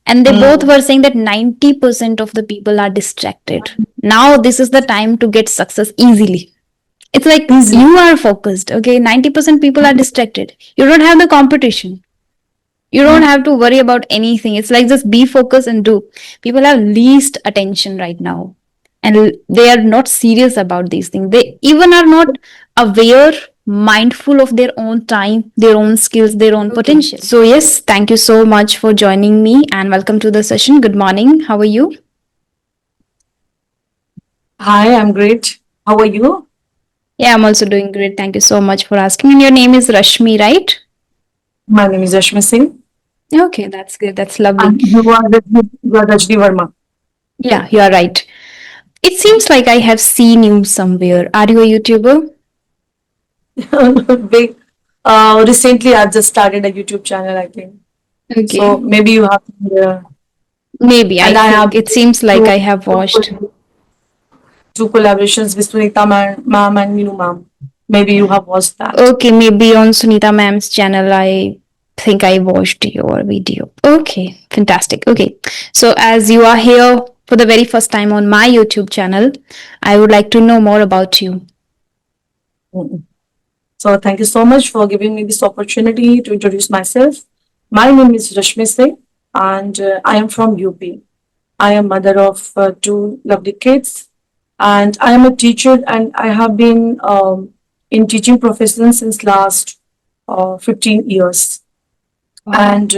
And they both were saying that 90% of the people are distracted. Now this is the time to get success easily. It's like you are focused, okay? 90% people are distracted. You don't have the competition. You don't have to worry about anything. It's like just be focused and do. People have least attention right now. And they are not serious about these things. They even are not aware, mindful of their own time, their own skills, their own potential. So, yes, thank you so much for joining me and welcome to the session. Good morning. How are you? Hi, I'm great. How are you? Yeah, I'm also doing great. Thank you so much for asking. And your name is Rashmi, right? My name is Rashmi Singh. Okay, that's good. That's lovely. And you are with me, you are Rajni Verma. Yeah, you are right. It seems like I have seen you somewhere. Are you a YouTuber? Big. Recently, I just started a YouTube channel, I think. So Okay. maybe you have, Maybe, I and I have think. It seems like two, I have watched. two collaborations with Sunita ma'am and Minu ma'am. Maybe you have watched that. Okay, maybe on Sunita ma'am's channel, I think I watched your video. Okay, fantastic. Okay, so as you are here for the very first time on my YouTube channel, I would like to know more about you. Mm. So thank you so much for giving me this opportunity to introduce myself. My name is Rashmi Singh, and I am from UP. I am mother of two lovely kids, and I am a teacher, and I have been in teaching profession since last 15 years. And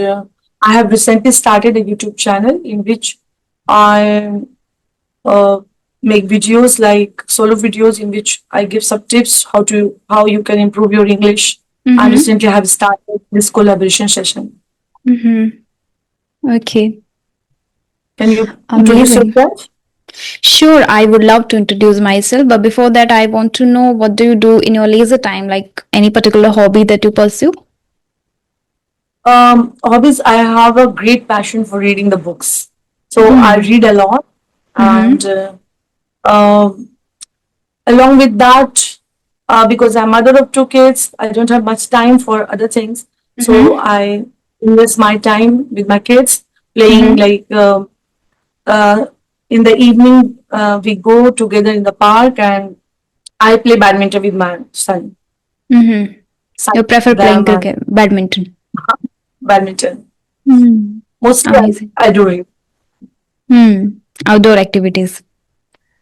I have recently started a YouTube channel in which I uh, make videos like solo videos in which I give some tips how you can improve your English. And Mm-hmm. recently I have started this collaboration session. Mm-hmm. Okay. Can you introduce Amazing. yourself? Sure, I would love to introduce myself, but before that, I want to know what do you do in your leisure time, like any particular hobby that you pursue? Hobbies, I have a great passion for reading the books. So I Hmm. read a lot, and Mm-hmm. um along with that, because I'm mother of two kids, I don't have much time for other things. So Mm-hmm. I invest my time with my kids, playing Mm-hmm. like uh, in the evening, we go together in the park and I play badminton with my son. Mm-hmm. You Cycle prefer with playing them and cricket, badminton. badminton. Mm. Mostly Amazing. I do it. Hmm. Outdoor activities.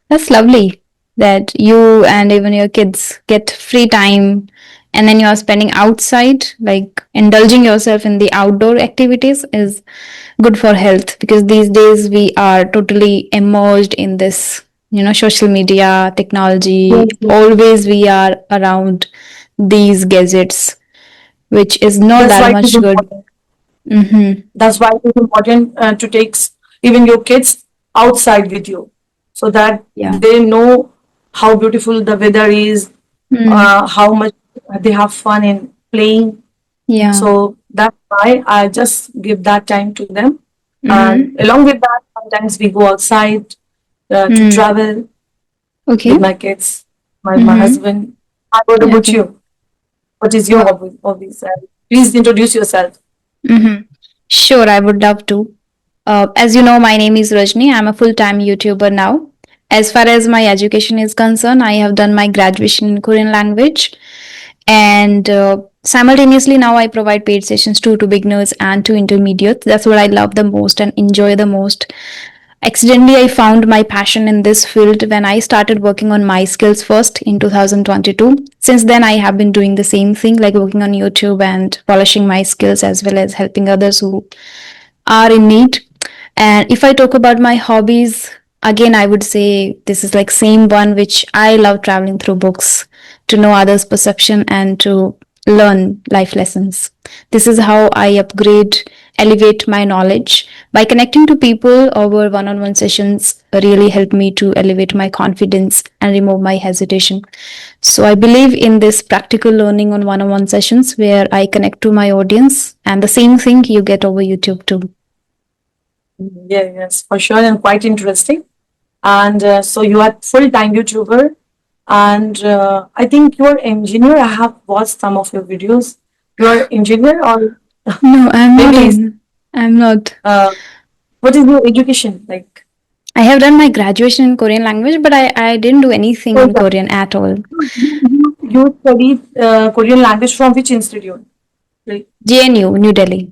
That's lovely that you and even your kids get free time and then you are spending outside, like indulging yourself in the outdoor activities is good for health because these days we are totally immersed in this, social media, technology. Yes, yes. Always we are around these gadgets, which is not That's that why it is much good. important. Mm-hmm. That's why it's important to take even your kids outside with you so that Yeah. they know how beautiful the weather is, Mm. how much they have fun in playing. Yeah. So that's why I just give that time to them. And Mm-hmm. along with that, sometimes we go outside to Mm. travel Okay. with my kids, my Mm-hmm. husband. What about Okay. you? What is your hobbies? Please introduce yourself. Mm-hmm. Sure, I would love to. As you know, my name is Rajni. I'm a full time YouTuber now. As far as my education is concerned, I have done my graduation in Korean language. And simultaneously, now I provide paid sessions to beginners and to intermediates. That's what I love the most and enjoy the most. Accidentally, I found my passion in this field when I started working on my skills first in 2022. Since then, I have been doing the same thing, like working on YouTube and polishing my skills as well as helping others who are in need. And if I talk about my hobbies, again, I would say this is like same one which I love traveling through books to know others' perception and to learn life lessons. This is how I upgrade, elevate my knowledge. By connecting to people over one-on-one sessions really help me to elevate my confidence and remove my hesitation. So I believe in this practical learning on one-on-one sessions where I connect to my audience and the same thing you get over YouTube too. Yeah, yes, for sure, and quite interesting. And so you are full-time YouTuber, and I think you're engineer. I have watched some of your videos. You're engineer, or No, I'm not maybe in. I'm not. uh, What is your education like? I have done my graduation in Korean language, but I didn't do anything in Korean at all. You studied Korean language from which institute? Like, JNU, New Delhi.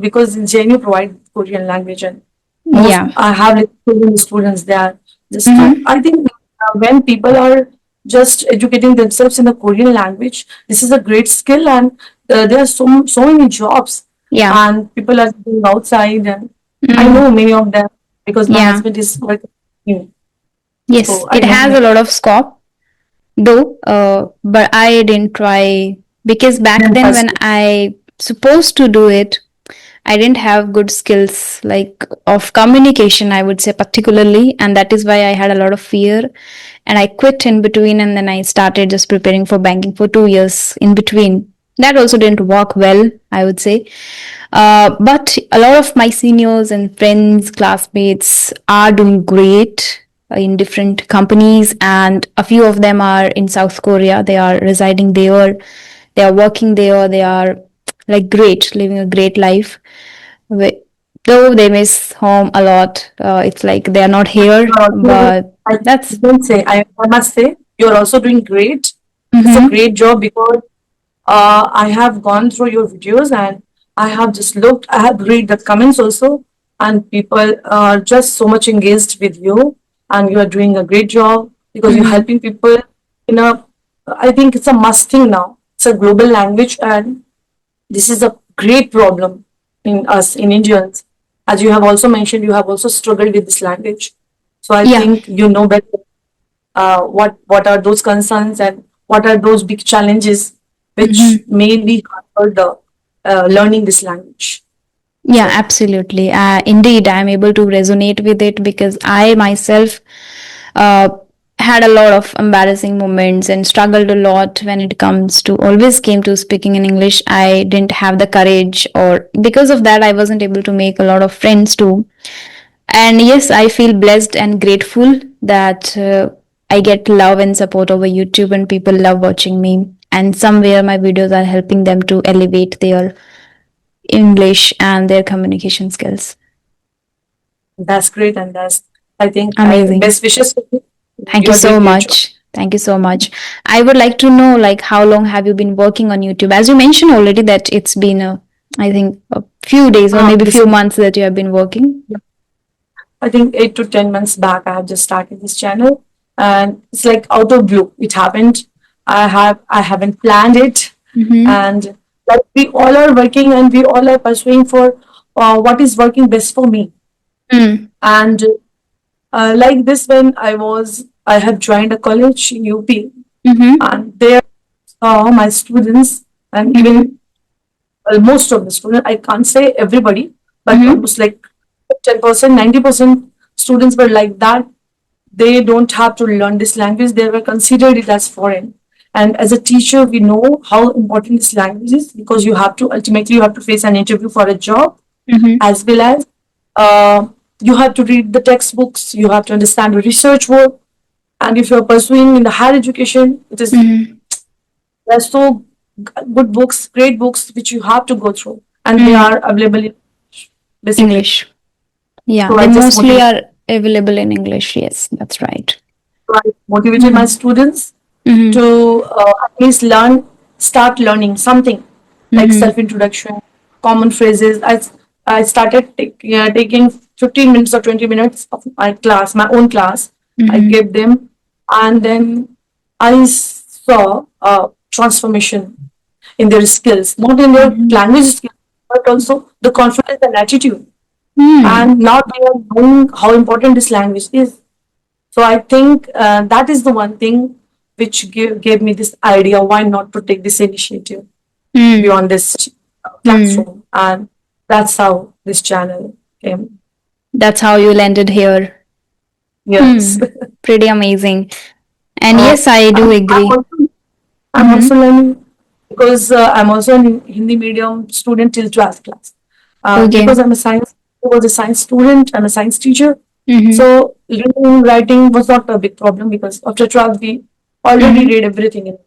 because in JNU provide Korean language and most Yeah. I have like Korean students there. Just to, Mm-hmm. I think when people are just educating themselves in the Korean language, this is a great skill and there are so many jobs Yeah. and people are going outside and I Mm. know many of them because my Yeah. husband is working here. Yes, So I it know has a many. lot of scope, though. But I didn't try because back Then then when first, I supposed to do it, I didn't have good skills like of communication, I would say particularly, and that is why I had a lot of fear. And I quit in between, and then I started just preparing for banking for 2 years in between. That also didn't work well, I would say. But a lot of my seniors and friends, classmates are doing great in different companies, and a few of them are in South Korea. They are residing there, they are working there, they are like great, living a great life. Wi- Though they miss home a lot, it's like they are not here, but I that's. don't say, I must say, you're also doing great. It's a Mm-hmm, great job because I have gone through your videos and I have just looked, I have read the comments also, and people are just so much engaged with you, and you are doing a great job because you're mm-hmm, helping people in a, I think it's a must thing now. It's a global language, and this is a great problem in us, in Indians. As you have also mentioned, you have also struggled with this language. So I yeah. think you know better what are those concerns and what are those big challenges which Mm-hmm. may be hamper the learning this language. Yeah, So absolutely. Indeed, I'm able to resonate with it because I myself uh, had a lot of embarrassing moments and struggled a lot when it comes to always came to speaking in English. I didn't have the courage, or because of that, I wasn't able to make a lot of friends too. And yes, I feel blessed and grateful that I get love and support over YouTube, and people love watching me. And somewhere my videos are helping them to elevate their English and their communication skills. that's great, and that's I think I Amazing. best wishes for you. Thank You you are so doing great job. much. Thank you so much. I would like to know, like, how long have you been working on YouTube? As you mentioned already that it's been I think a few days or maybe This few months that you have been working. I think 8 to 10 months back, I have just started this channel, and it's like out of blue. It happened. I haven't planned it, Mm-hmm. and like we all are working and we all are pursuing for what is working best for me. Mm. And like this, when I have joined a college in UP, Mm-hmm. and there my students and Mm-hmm. even most of the students, I can't say everybody, but Mm-hmm. almost like 10%, 90% students were like that. They don't have to learn this language. They were considered it as foreign. And as a teacher, we know how important this language is because you have to ultimately you have to face an interview for a job Mm-hmm. as well as uh, you have to read the textbooks, you have to understand the research work, and if you're pursuing in the higher education, it is Mm-hmm. there are so good books, great books which you have to go through, and they Mm. are available in basically. English. Yeah, So they I just mostly are available in English. Yes, that's right. motivated my Mm-hmm. students Mm-hmm. to at least start learning something like Mm-hmm. self introduction, common phrases. I started taking 15 minutes or 20 minutes of my class, my own class. I Mm-hmm. gave them, and then I saw a transformation in their skills, not in their Mm-hmm. language skills, but also the confidence and attitude. Mm. And now they are knowing how important this language is. So I think that is the one thing which gave me this idea why not to take this initiative Mm. beyond this Mm. classroom. And that's how this channel came. That's how you landed here. Yes. Hmm. Pretty amazing. And yes, I do I'm agree. also I'm also Mm-hmm. learning because I'm also an Hindi medium student till 12th class. Because Okay. I was a science student, I'm a science teacher. Mm-hmm. So reading, writing was not a big problem because after 12th we already Mm-hmm. read everything in,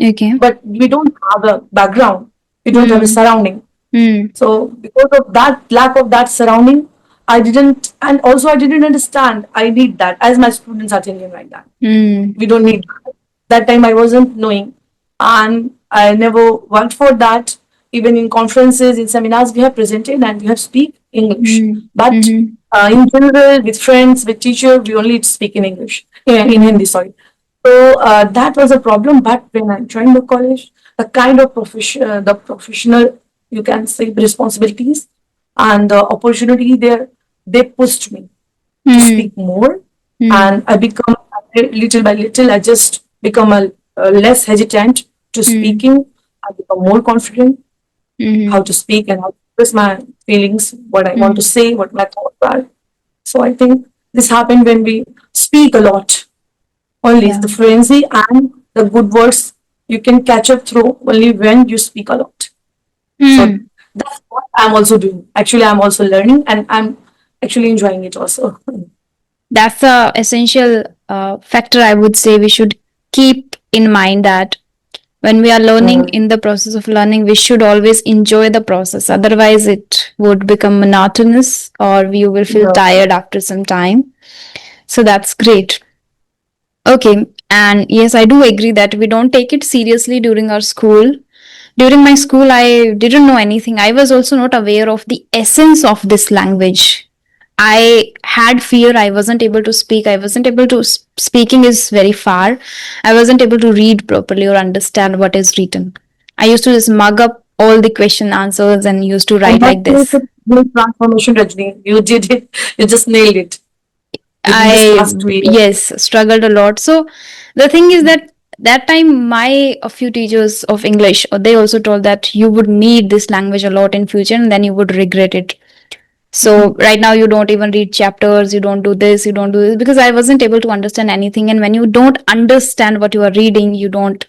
Okay. but we don't have a background, we don't have a Mm. surrounding. Mm. So because of that lack of that surrounding, I didn't, and also I didn't understand. I need that as my students are telling like that. Mm. We don't need that. That time I wasn't knowing, and I never worked for that. Even in conferences, in seminars, we have presented and we have speak English. Mm. But Mhm. in general, with friends, with teacher, we only speak in English, in Hindi. Sorry. So that was a problem. But when I joined the college, the kind of the professional, you can say, responsibilities and the opportunity there, they pushed me to Mm. speak more, Mm. and I become little by little. I just become a less hesitant to Mm. speaking. I become more confident how Mhm. to speak and how to express my feelings, what I want to Mm. say, what my thoughts are. So I think this happened when we speak a lot. Only Yeah. the fluency and the good words you can catch up through only when you speak a lot. So Mm. that's what I'm also doing. Actually, I'm also learning and I'm actually enjoying it also. That's the essential factor I would say we should keep in mind, that when we are learning, Mm. in the process of learning, we should always enjoy the process. Otherwise, it would become monotonous or you will feel Yeah. tired after some time. So that's great. Okay. And yes, I do agree that we don't take it seriously during our school. During my school, I didn't know anything. I was also not aware of the essence of this language. I had fear. I wasn't able to speak. I wasn't able to. Speaking is very far. I wasn't able to read properly or understand what is written. I used to just mug up all the question answers and used to And write that like was this. a great transformation, Rajni. You did it. You just nailed it within this I, past 2 years. yes, struggled a lot. So the thing is that that time my a few teachers of English, they also told that you would need this language a lot in future and then you would regret it. So right now you don't even read chapters, you don't do this, you don't do this, because I wasn't able to understand anything. And when you don't understand what you are reading, you don't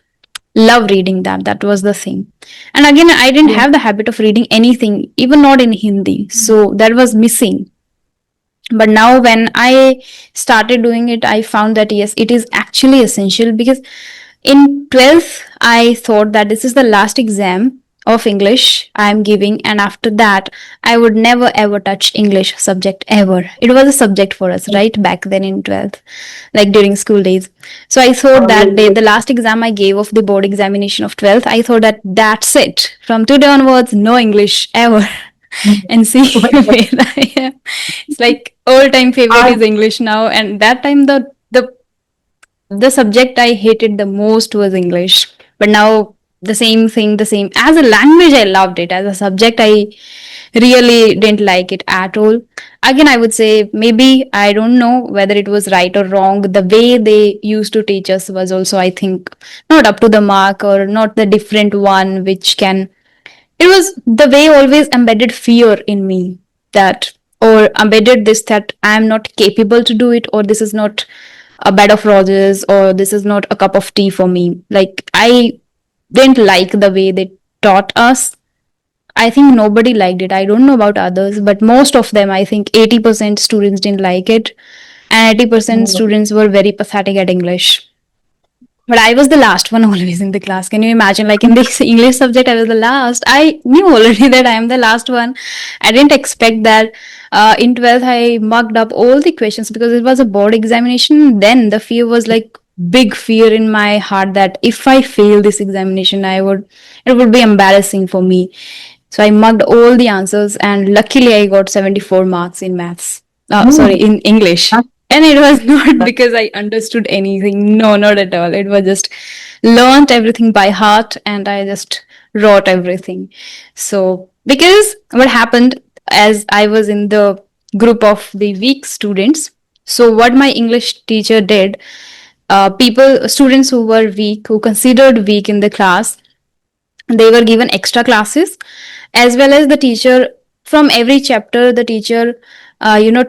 love reading that. That was the thing. And again, I didn't Yeah. have the habit of reading anything, even not in Hindi. So that was missing. But now when I started doing it, I found that yes, it is actually essential, because in 12th I thought that this is the last exam of English I am giving, and after that I would never ever touch English subject ever. It was a subject for us right back then in 12th, like during school days. So I thought that day, Yes. the last exam I gave of the board examination of 12th, I thought that that's it, from today onwards no English ever. And see where I am. It's like all time favorite I, is English now, and that time the subject I hated the most was English. But now the same thing, the same as a language, I loved it. As a subject, I really didn't like it at all. Again, I would say maybe I don't know whether it was right or wrong. The way they used to teach us was also, I think, not up to the mark, or not the different one which can, it was the way always embedded fear in me, that, or embedded this, that I am not capable to do it, or this is not a bed of roses, or this is not a cup of tea for me. Like, I didn't like the way they taught us. I think nobody liked it. I don't know about others, but most of them, I think 80% students didn't like it, and 80% students were very pathetic at English. But I was the last one always in the class. Can you imagine? Like in this English subject, I was the last. I knew already that I am the last one. I didn't expect that. In 12th, I mugged up all the questions because it was a board examination. Then the fear was like big fear in my heart that if I fail this examination, it would be embarrassing for me. So I mugged all the answers, and luckily I got 74 marks in maths. Sorry, mm, in English. that, And it was not that, because I understood anything. No, not at all. It was just learned everything by heart, and I just wrote everything. So, because what happened, as I was in the group of the weak students, so what my English teacher did, students who were weak, who considered weak in the class, they were given extra classes, as well as the teacher, from every chapter the teacher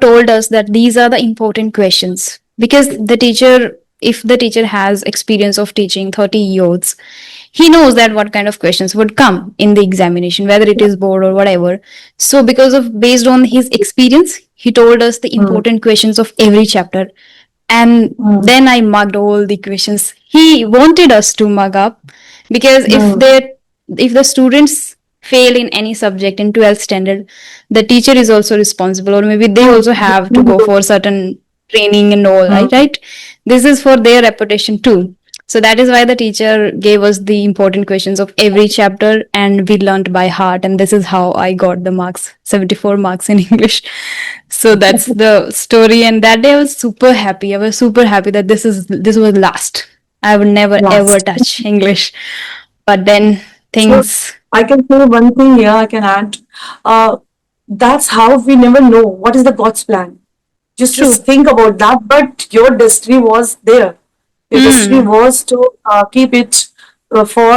told us that these are the important questions, because the teacher, if the teacher has experience of teaching 30 years, he knows that what kind of questions would come in the examination, whether it is board or whatever. So because of, based on his experience, he told us the mm, important questions of every chapter. And mm, then I mugged all the questions. He wanted us to mug up, because mm, if the students fail in any subject in 12th standard, the teacher is also responsible, or maybe they Mm, also have to go for certain training and all, mm, right? This is for their reputation too. So that is why the teacher gave us the important questions of every chapter and we learned by heart. And this is how I got the marks, 74 marks in English. So that's the story. And that day I was super happy. I was super happy that this was last. I would never ever last. touch English. But then So things. I can say one thing here, I can add. Uh, that's how we never know what is the God's plan. Just True. think about that. But your destiny was there. Your destiny Hmm. was to keep it for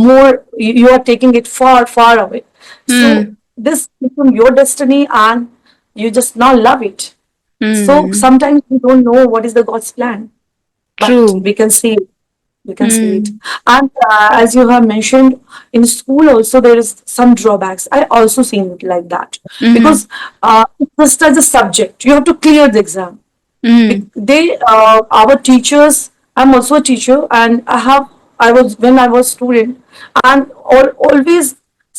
more. You are taking it far, far away. So Hmm. this become your destiny, and you just now love it. So Hmm. sometimes we don't know what is the God's plan, but True. we can see it. We can see it. Hmm. And as you have mentioned, in school also there is some drawbacks. I also seen it like that Hmm. because just as a subject, you have to clear the exam. Hmm. Our teachers. I'm also a teacher, and I was when I was student, and always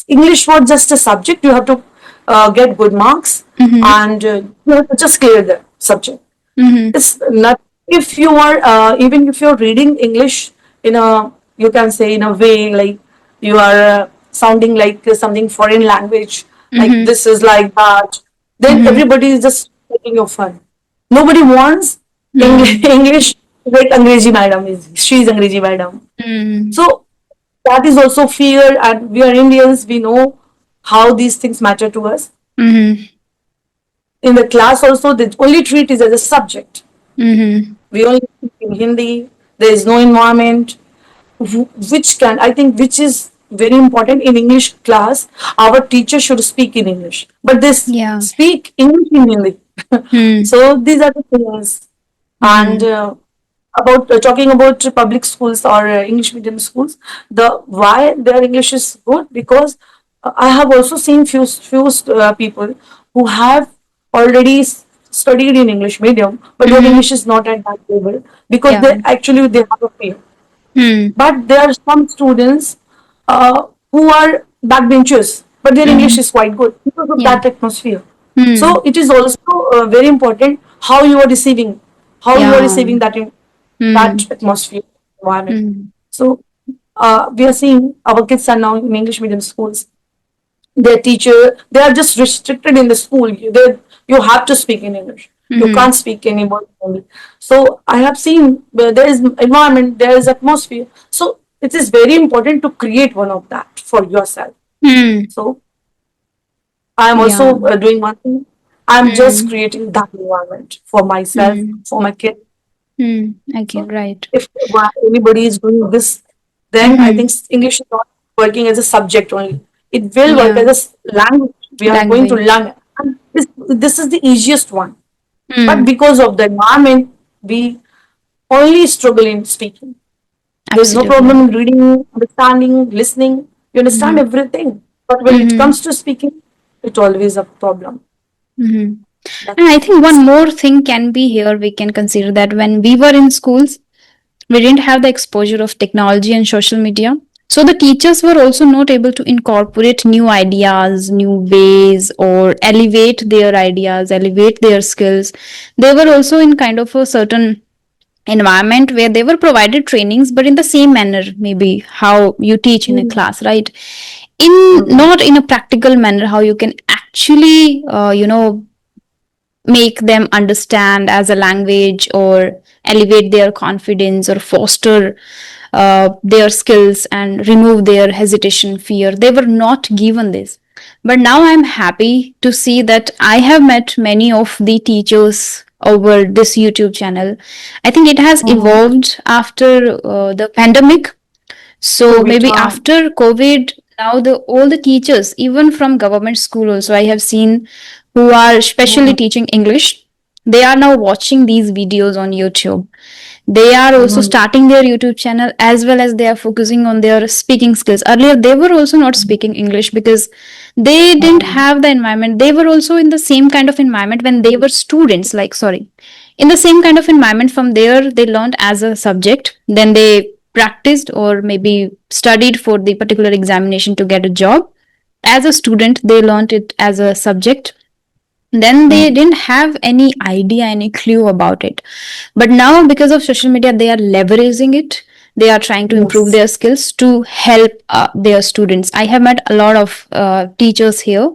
English was just a subject. You have to get good marks, Hmm. and you have to just clear the subject. Hmm. It's not if you are even if you're reading English in a you can say in a way like you are sounding like something foreign language, like Hmm. this is like that, then Hmm. everybody is just taking your fun. Nobody wants Hmm. English like Angrezi madam is she's Angrezi madam. Hmm. So that is also fear, and we are Indians. We know how these things matter to us. Hmm. In the class also, they only treat it as a subject. Hmm. We only speak in Hindi. There is no environment, which can I think which is very important in English class. Our teacher should speak in English, but they Yeah. speak English in Hindi. Hmm. So these are the things. And Hmm. about talking about public schools or English medium schools, the why their English is good because I have also seen few people who have already studied in English medium, but their Hmm. English is not at that level because Yeah. they have a fear. Hmm. But there are some students who are backbenchers, but their English Hmm. is quite good because of Yeah. that atmosphere. Hmm. So it is also very important how you are Yeah. receiving that Hmm. atmosphere environment. Hmm. So we are seeing our kids are now in English medium schools. Their teacher, they are just restricted in the school. You have to speak in English. You Hmm. can't speak any more English. So I have seen where there is environment, there is atmosphere. So it is very important to create one of that for yourself. Hmm. So I am Yeah. also doing one thing. I am just Hmm. creating that environment for myself, Hmm. for my kids. Hmm. Okay. So Right. if anybody is doing this, then I Hmm. think English is not working as a subject only. It will work Yeah. as a language. We are going to Language. learn. And this is the easiest one. But Hmm. because of the environment, we only struggle in speaking. There's no Absolutely. problem in reading, understanding, listening. You understand Hmm. everything. But when it Hmm. comes to speaking, it's always a problem. Hmm. And I That's think one more thing can be here we can consider that when we were in schools, we didn't have the exposure of technology and social media. So the teachers were also not able to incorporate new ideas, new ways, or elevate their ideas, elevate their skills. They were also in kind of a certain environment where they were provided trainings, but in the same manner, maybe how you teach in a mm, class, right? In mm, not in a practical manner, how you can actually, make them understand as a language or elevate their confidence or foster their skills and remove their hesitation, fear. They were not given this. But now I'm happy to see that I have met many of the teachers over this YouTube channel. I think it has mm. evolved after the pandemic. So COVID, maybe after COVID, now the all the teachers, even from government school also, I have seen who are specially mm, teaching English. They are now watching these videos on YouTube. They are also mm, starting their YouTube channel as well as they are focusing on their speaking skills. Earlier, they were also not speaking English because they didn't mm, have the environment. They were also in the same kind of environment when they were students, like, sorry, in the same kind of environment. From there, they learned as a subject. Then they practiced or maybe studied for the particular examination to get a job. as a student they learned it as a subject, then they didn't have any idea, any clue about it. But now, because of social media, they are leveraging it. They are trying to improve Yes. their skills to help their students. I have met a lot of teachers here.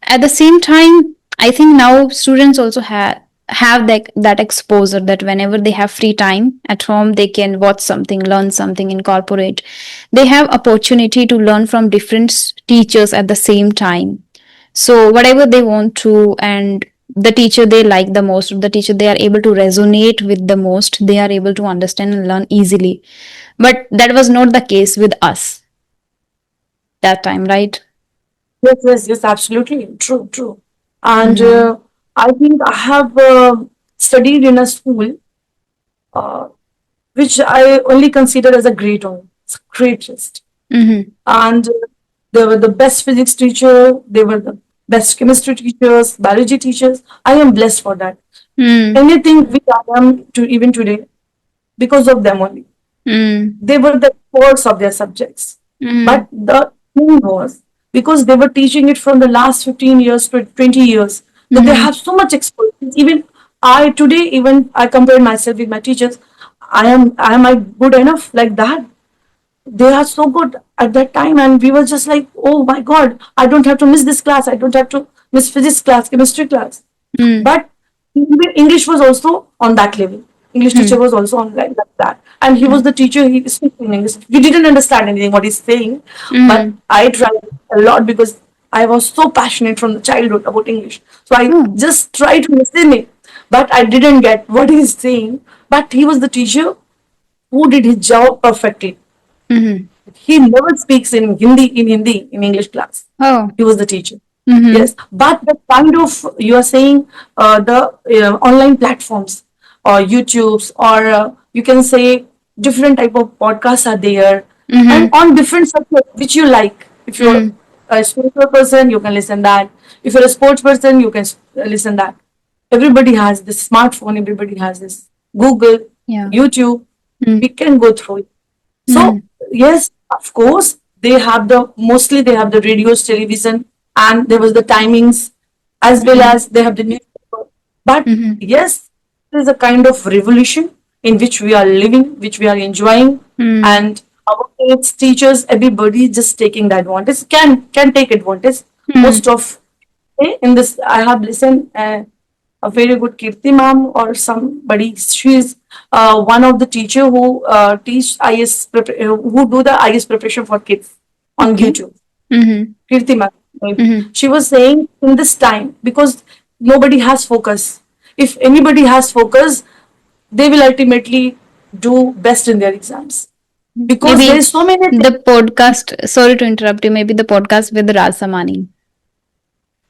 At the same time, I think now students also have that exposure, that whenever they have free time at home, they can watch something, learn something, incorporate. They have opportunity to learn from different teachers at the same time, so whatever they want to, and the teacher they like the most, the teacher they are able to resonate with the most, they are able to understand and learn easily. But that was not the case with us that time, right? Yes, yes, yes, absolutely. True, true. And Mm-hmm. I think I have studied in a school uh, which I only consider as a great one. It's greatest. Mm-hmm. And they were the best physics teacher, they were the best chemistry teachers, biology teachers. I am blessed for that. Anything which I am to even today, because of them only. Mm-hmm. They were the experts of their subjects. Mm-hmm. But the thing was, because they were teaching it from the last 15 years to 20 years, that they Mm-hmm. have so much expertise. Even I today, even I compare myself with my teachers, am I good enough like that? They are so good at that time, and we were just like, oh my god, I don't have to miss this class, I don't have to miss physics class, chemistry class. But even English was also on that level. English teacher was also on like that, and he was the teacher. He speaks in English. We didn't understand anything what he's saying, but Mm-hmm. I tried a lot because I was so passionate from the childhood about English. So I Oh. just tried to listen it, but I didn't get what he's saying. But he was the teacher who did his job perfectly. Mm-hmm. He never speaks in Hindi in English class. Oh. He was the teacher. Mm-hmm. Yes, but the kind of you are saying the online platforms or YouTube's or you can say different type of podcasts are there and Mm-hmm. on different subjects which you like. If you're Mm-hmm. a spiritual person, you can listen that. If you're a sports person, you can listen that. Everybody has this smartphone. Everybody has this Google, Yeah. YouTube. Mm-hmm. We can go through it. So yes, of course, mostly they have the radios, television, and there was the timings as well Mm-hmm. as they have the newspaper. But Mm-hmm. yes, there is a kind of revolution in which we are living, which we are enjoying, Mm-hmm. and our kids, teachers, everybody is just taking the advantage. Can take advantage. Most of in this, I have listened. A very good Kirti ma'am or somebody. She is one of the teacher who teach IS who do the IS preparation for kids on Okay. YouTube. Mm-hmm. Kirti ma'am, maybe. Mm-hmm. She was saying in this time because nobody has focus. If anybody has focus, they will ultimately do best in their exams because there Maybe is so many things. the podcast, sorry to interrupt you, maybe the podcast with Raj Samani.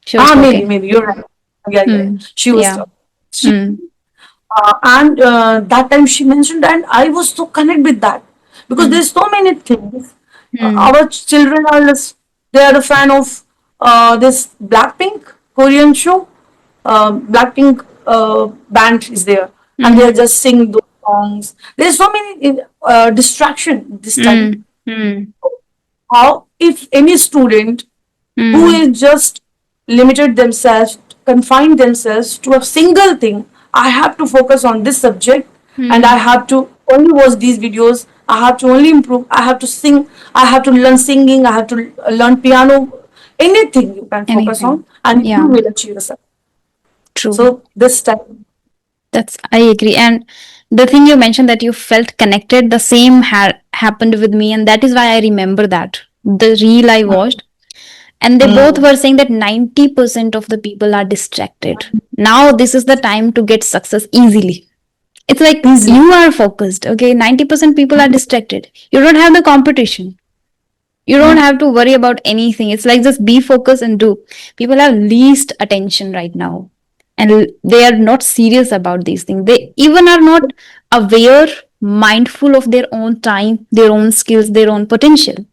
She was Maybe, talking. maybe you're right. Yeah, yeah, yeah. Hmm. She was Yeah. talking. She Hmm. and that time she mentioned, and I was so connected with that because Hmm. there's so many things. Hmm. Our children are just, they are a fan of this Blackpink Korean show. Blackpink band is there, and they are Hmm. just singing those songs. There's so many distraction this time. Hmm. Hmm. How if any student who Hmm. is just limited themselves, confined themselves to a single thing. I have to focus on this subject and I Hmm. have to only watch these videos. I have to only improve. I have to sing. I have to learn singing. I have to learn piano. Anything you can focus on Anything. and you Yeah. will achieve yourself. True. So this time, That's, I agree. And the thing you mentioned that you felt connected, the same happened with me, and that is why I remember that the reel I watched, and they both mm, were saying that 90% of the people are distracted. Now this is the time to get success easily. It's like easily. you are focused. Okay, 90% people are distracted. You don't have the competition. You don't have to worry about anything. It's like just be focused and do. People have least attention right now, and they are not serious about these things. They even are not aware, mindful of their own time, their own skills, their own potential.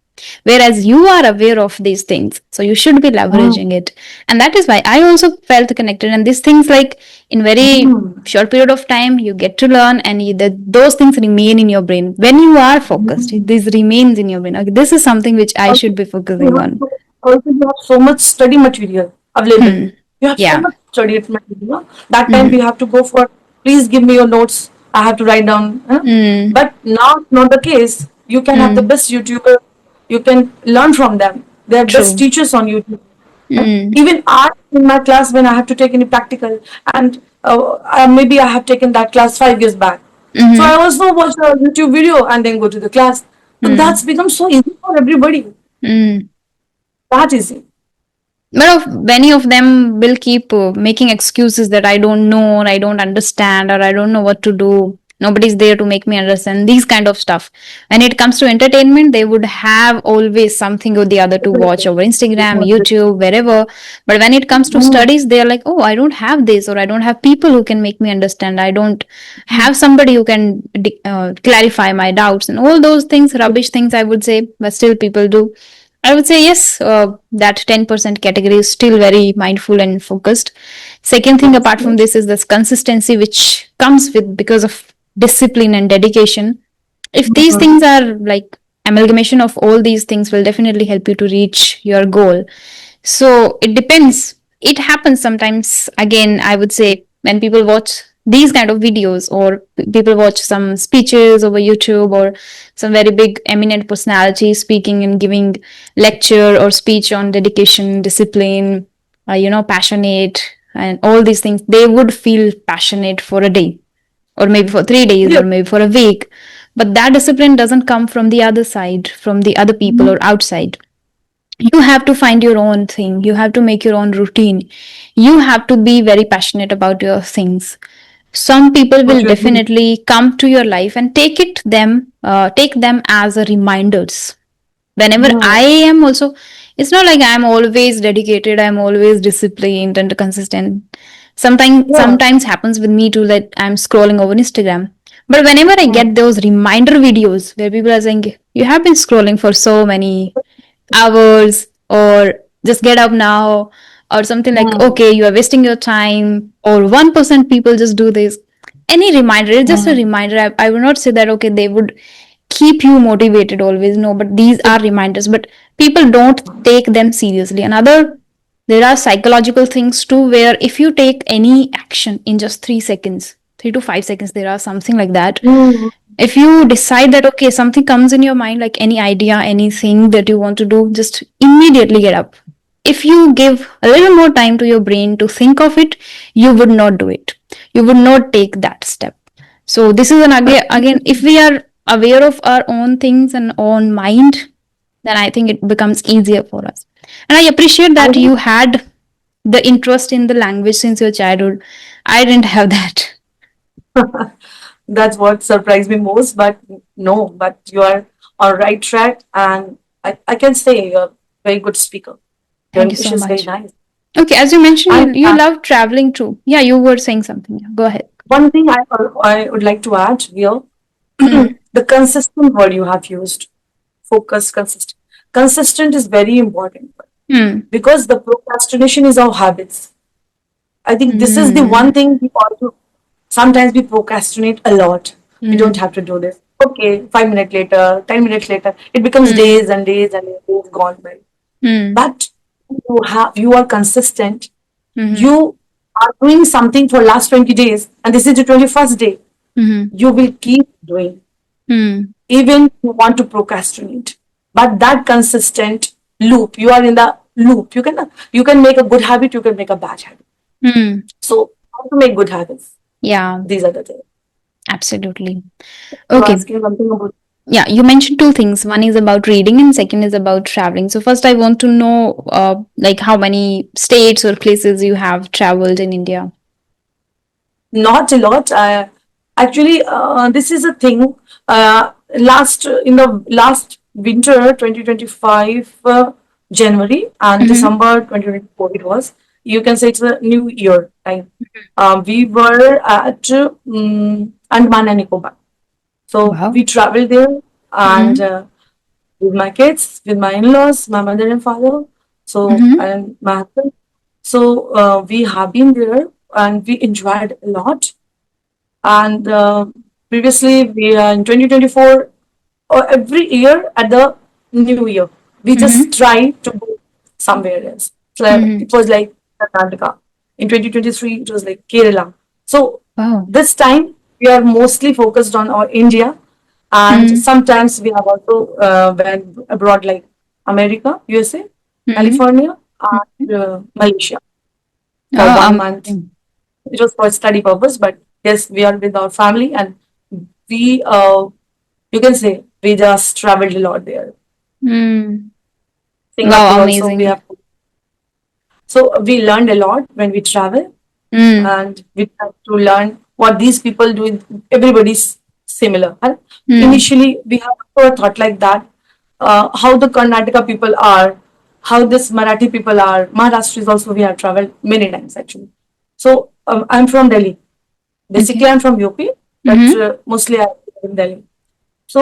Whereas you are aware of these things, so you should be Mm, leveraging it. And that is why I also felt connected. And these things, like in very mm, short period of time, you get to learn, and those things remain in your brain when you are focused. mm. This remains in your brain. Okay, this is something which I Also, should be focusing on. also you have so much study material available. Hmm. You have so Yeah. much study material. That time we Hmm. have to go for, please give me your notes. I have to write down. Hmm. But now it's not the case. You can have the Hmm. best YouTuber. You can learn from them. They are best True. teachers on YouTube. Hmm. Even I, in my class, when I have to take any practical, and maybe I have taken that class 5 years back. So I Hmm. also watch a YouTube video and then go to the class. And Hmm. that's become so easy for everybody. Hmm. That easy. But many of them will keep making excuses that I don't know, or I don't understand, or I don't know what to do. Nobody's there to make me understand. These kind of stuff. When it comes to entertainment, they would have always something or the other to watch over Instagram, YouTube, wherever. But when it comes to Mm, studies, they're like, oh, I don't have this, or I don't have people who can make me understand. I don't have somebody who can clarify my doubts and all those things, rubbish things, I would say. But still, people do. I would say yes, that 10% category is still very mindful and focused. Second thing, yes, apart from yes. this, is this consistency which comes with because of discipline and dedication. If these Mhm. things are like amalgamation of all these things, will definitely help you to reach your goal. So it depends. It happens sometimes. Again, I would say when people watch these kind of videos, or people watch some speeches over YouTube, or some very big eminent personality speaking and giving lecture or speech on dedication, discipline, passionate, and all these things, they would feel passionate for a day, or maybe for 3 days, or Yes. maybe for a week. But that discipline doesn't come from the other side, from the other people or Mhm. outside. You have to find your own thing. You have to make your own routine. You have to be very passionate about your things. Some people What will you're doing. definitely come to your life and take them as a reminders. Whenever I Mhm. am also, it's not like I'm always dedicated, I'm always disciplined and consistent. Yeah. Sometimes happens with me too that I'm scrolling over Instagram. But whenever I Mm. get those reminder videos where people are saying, you have been scrolling for so many hours, or just get up now, or something like, Mm. okay, you are wasting your time, or 1% people just do this. Any reminder, it's just a Mm. reminder. I would not say that, okay, they would keep you motivated always. No, but these are reminders. But people don't take them seriously. Another, there are psychological things too, where if you take any action in just 3 seconds, 3 to 5 seconds, there are something like that. Mm. If you decide that, okay, something comes in your mind, like any idea, anything that you want to do, just immediately get up. If you give a little more time to your brain to think of it, you would not do it. You would not take that step. So this is an again, if we are aware of our own things and own mind, then I think it becomes easier for us. And I appreciate I that think you had the interest in the language since your childhood. I didn't have that. that's what surprised me most. But no, but you are on right track, and I can say you're a very good speaker. Your Thank you English so is very much. nice. Okay, as you mentioned, And you love traveling too. Yeah, you were saying something. Yeah, go ahead. one thing I would like to add here, Hmm. the consistent word you have used, focus, consistent. Consistent is very important Hmm. because the procrastination is our habits. I think this is the Hmm. one thing we also sometimes we procrastinate a lot. We don't Hmm. have to do this. Okay, 5 minutes later, 10 minutes later, it becomes Hmm. days and days and days gone by. Hmm. But you are consistent. Hmm. You are doing something for last 20 days, and this is the 21st day. Hmm. You will keep doing, Hmm. even if you want to procrastinate. But that consistent loop, you are in the loop. You can make a good habit, you can make a bad habit. Hmm. So how to make good habits? Yeah, These are the things. absolutely. You're Okay. asking something about. Yeah, you mentioned two things. One is about reading, and second is about traveling. So first, I want to know, like, how many states or places you have traveled in India. Not a lot. Actually, this is a thing. Last in the last winter, 2025 January and Mm-hmm. December 2024, it was. You can say it's a New Year time. We were at Andaman and Nicobar. So Wow. we traveled there and Mm-hmm. with my kids, with my in-laws, my mother and father, so Mm-hmm. and my husband. So we have been there and we enjoyed a lot. And previously, we in 2024, or every year at the New Year, we just Mm-hmm. try to go somewhere else. So Mhm. it was like Karnataka. In 2023, it was like Kerala. So Wow. this time we are mostly focused on our India, and Mm. sometimes we have also went abroad like America, USA, Mhm. California, Mhm. and Malaysia for Oh, 1 month. amazing. It was for study purpose, but yes, we are with our family, and we you can say we just traveled a lot there. Mm. Wow, Singapore also we amazing. have. So we learned a lot when we travel, Mm. and we have to learn what these people do. Everybody's similar. And Mm. initially, we have a thought like that, how the Karnataka people are, how this Marathi people are. Maharashtra is also we have traveled many times actually. So I'm from Delhi. Basically, Okay. I'm from UP, but Mhm. mostly I live in Delhi. So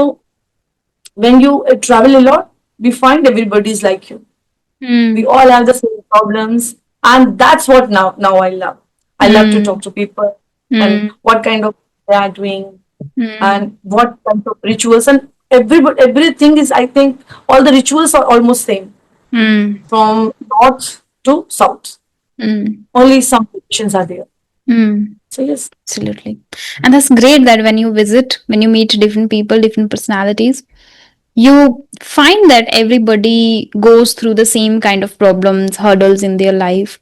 when you travel a lot, we find everybody's like you. We Mm. all have the same problems, and that's what now I love to talk Mm. to people, and Mm. what kind of they are doing, Mm. and what kind of rituals, and everything is, I think, all the rituals are almost same Mm. from north to south. Mm. Only some variations are there. Mm. So yes. Absolutely. And that's great that when you visit, when you meet different people, different personalities, you find that everybody goes through the same kind of problems, hurdles in their life.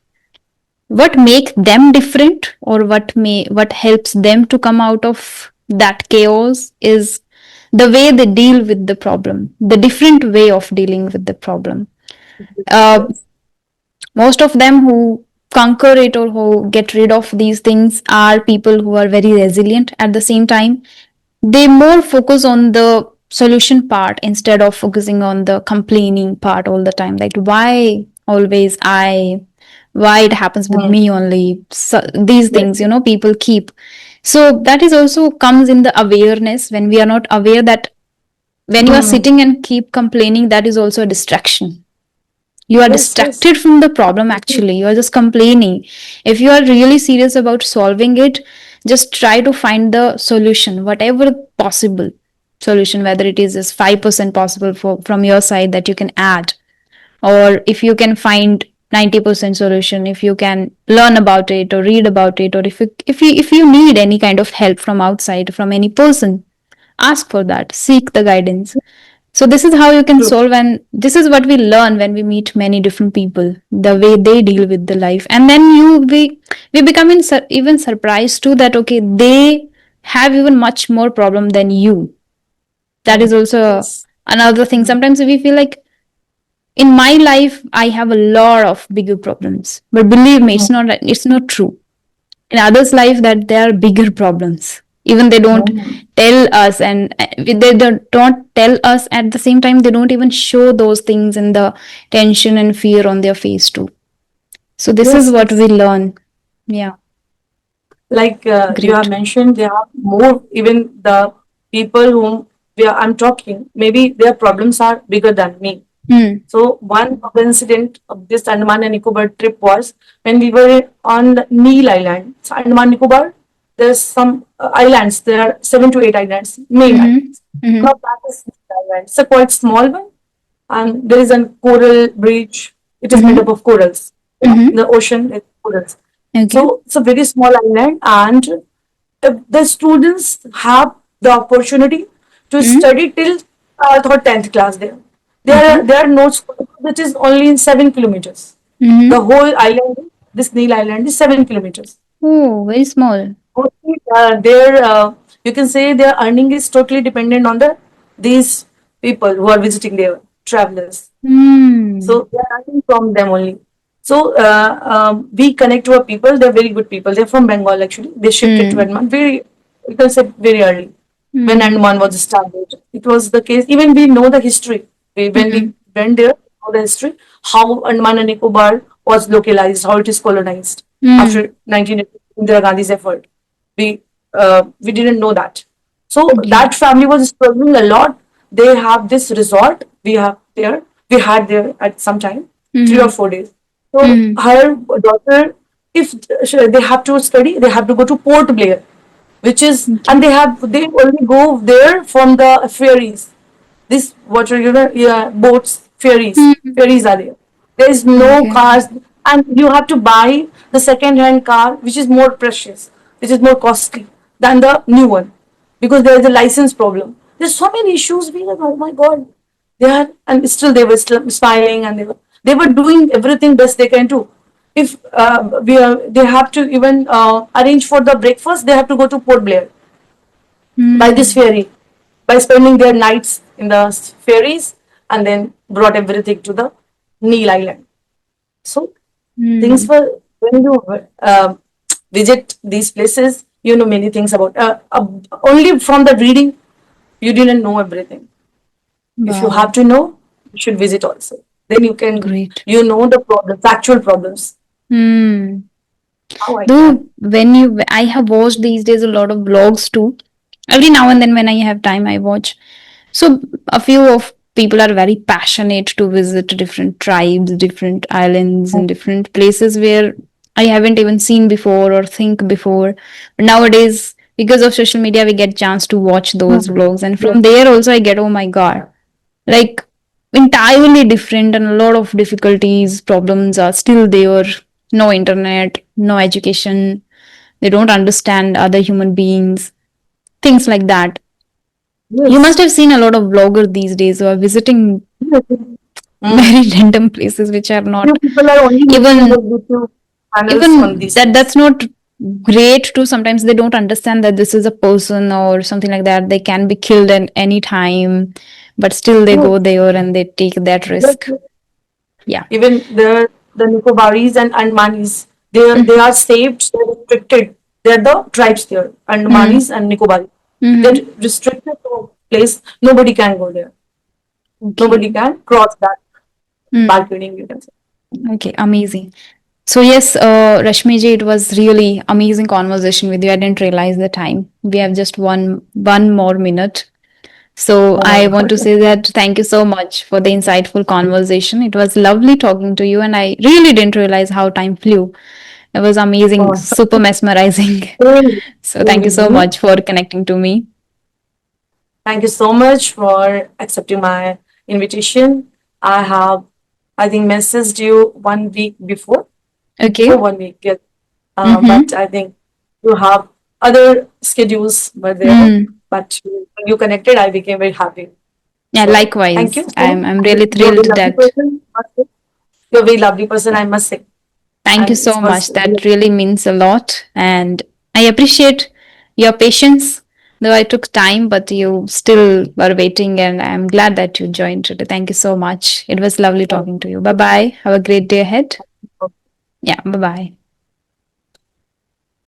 What make them different, or what helps them to come out of that chaos, is the way they deal with the problem, the different way of dealing with the problem. Uh, Yes. most of them who conquer it or who get rid of these things are people who are very resilient. At the same time, they more focus on the solution part instead of focusing on the complaining part all the time, like why always I, why it happens with Mm. me only, so these Yes. things, people keep. So that is also comes in the awareness. When we are not aware that when you are Mm. sitting and keep complaining, that is also a distraction. You are Yes. Yes. distracted from the problem. Actually, you are just complaining. If you are really serious about solving it, just try to find the solution, whatever possible solution, whether it is just 5% possible from your side that you can add, or if you can find 90% solution, if you can learn about it or read about it, or if you need any kind of help from outside, from any person, ask for that, seek the guidance. So this is how you can True. solve, and this is what we learn when we meet many different people, the way they deal with the life. And then we become even surprised too that okay, they have even much more problem than you. That is Mm. also Yes. another thing. Sometimes we feel like in my life I have a lot of bigger problems, but believe me, Mm. it's not true. In others life that there are bigger problems, even they don't Mm. tell us, and they don't tell us. At the same time, they don't even show those things in the tension and fear on their face too. So this is Yes. what we Yes. learn. Yeah. Like you have Great. mentioned, there are more, even the people whom I'm talking, maybe their problems are bigger than me. Mm. So one of the incident of this Andaman and Nicobar trip was when we were on the Neil Island. So Andaman Nicobar, there's some islands. There are 7 to 8 islands, main Mm-hmm. islands. One Mm-hmm. of that is Neil Island. It's a quite small one, and there is a coral breach. It is made up Mm-hmm. of corals. In Mm-hmm. the ocean, it's corals. Okay. So it's a very small island, and the students have the opportunity to Mm-hmm. study till 10th class there. Okay. There are no schools which is only in 7 kilometers. The Mm-hmm. whole island, this Neil Island, is 7 kilometers. Oh, very small. Mostly, you can say their earning is totally dependent on these people who are visiting there, travelers. Mm. So we are learning from them only. So we connect to our people. They're very good people. They're from Bengal actually. They shifted to Mm. Andaman very, you can say very early when Mm. Andaman was established. It was the case. Even we know the history. When we Mm. went there, we know the history how Andaman and Nicobar was localized, how it is colonized Mm. after 1980 Indira Gandhi's effort. We didn't know that. So Okay. that family was struggling a lot. They have this resort we have there. We had there at some time, 3 or 4 days. So Mm. her daughter, if they have to study, they have to go to Port Blair, which is, and Okay. they only go there from the ferries. This water, yeah, boats, ferries, Mm. ferries are there. There is no Okay. cars, and you have to buy the second-hand car, which is more precious, which is more costly than the new one, because there is a license problem. There's so many issues. We like, oh my god, they are, and still they were still smiling, and they were doing everything best they can do. If they have to even arrange for the breakfast, they have to go to Port Blair by this Hmm. ferry, by spending their nights in the ferries, and then brought everything to the Neil Island. So things Hmm. were, when you visit these places, you know many things about. Only from the reading, you didn't know everything. If you have Wow. to know, you should visit also. Then you can, Great. you know the problems, actual problems. Hmm. How I Though can. I have watched these days a lot of vlogs too. Every now and then when I have time, I watch. So a few of people are very passionate to visit different tribes, different islands, and different places where I haven't even seen before or think before. But nowadays, because of social media, we get chance to watch those Mhm. vlogs, and Yes. from there also I get, oh my god, like entirely different, and a lot of difficulties, problems are still there. No internet, no education. They don't understand other human beings, things like that. You must Yes. have seen a lot of vloggers these days who are visiting Yes. Mm. very random places which are Few not people are only making the even YouTube channels on even these that things. that's not great too. Sometimes they don't understand that this is a person or something like that. They can be killed at any time, but still they Yes. go there and they take that Yes. risk. Yeah. Even the Nicobaris and Andamanis, they are saved, they're restricted. They're the tribes there, Mm-hmm. Andamanis and Nicobaris. They're Mm-hmm. restricted to a place. Nobody can go there. Nobody Okay. can cross that Mm. balcony, you can say. Okay. Amazing. So yes, Rashmi ji, it was really amazing conversation with you. I didn't realize the time. We have just one more minute. So Oh my I want God. to say that thank you so much for the insightful conversation. It was lovely talking to you, and I really didn't realize how time flew. It was amazing, Oh, super mesmerizing. same, So same thank you with so me. much for connecting to me. Thank you so much for accepting my invitation. I have, I think, messaged you 1 week before Okay. 1 week, yes. But Mm-hmm. I think you have other schedules were there, Mm. but when you connected, I became very happy. Yeah, So thank likewise. you so much. I'm really You're a thrilled very lovely that person. Must say. You're a very lovely person, I must say. thank you And it so was much. That really means a lot. And I appreciate your patience. Though I took time, but you still were waiting, and I'm glad that you joined today. Thank you so much. It was lovely talking to you. Bye bye. Have a great day ahead. Yeah, bye bye.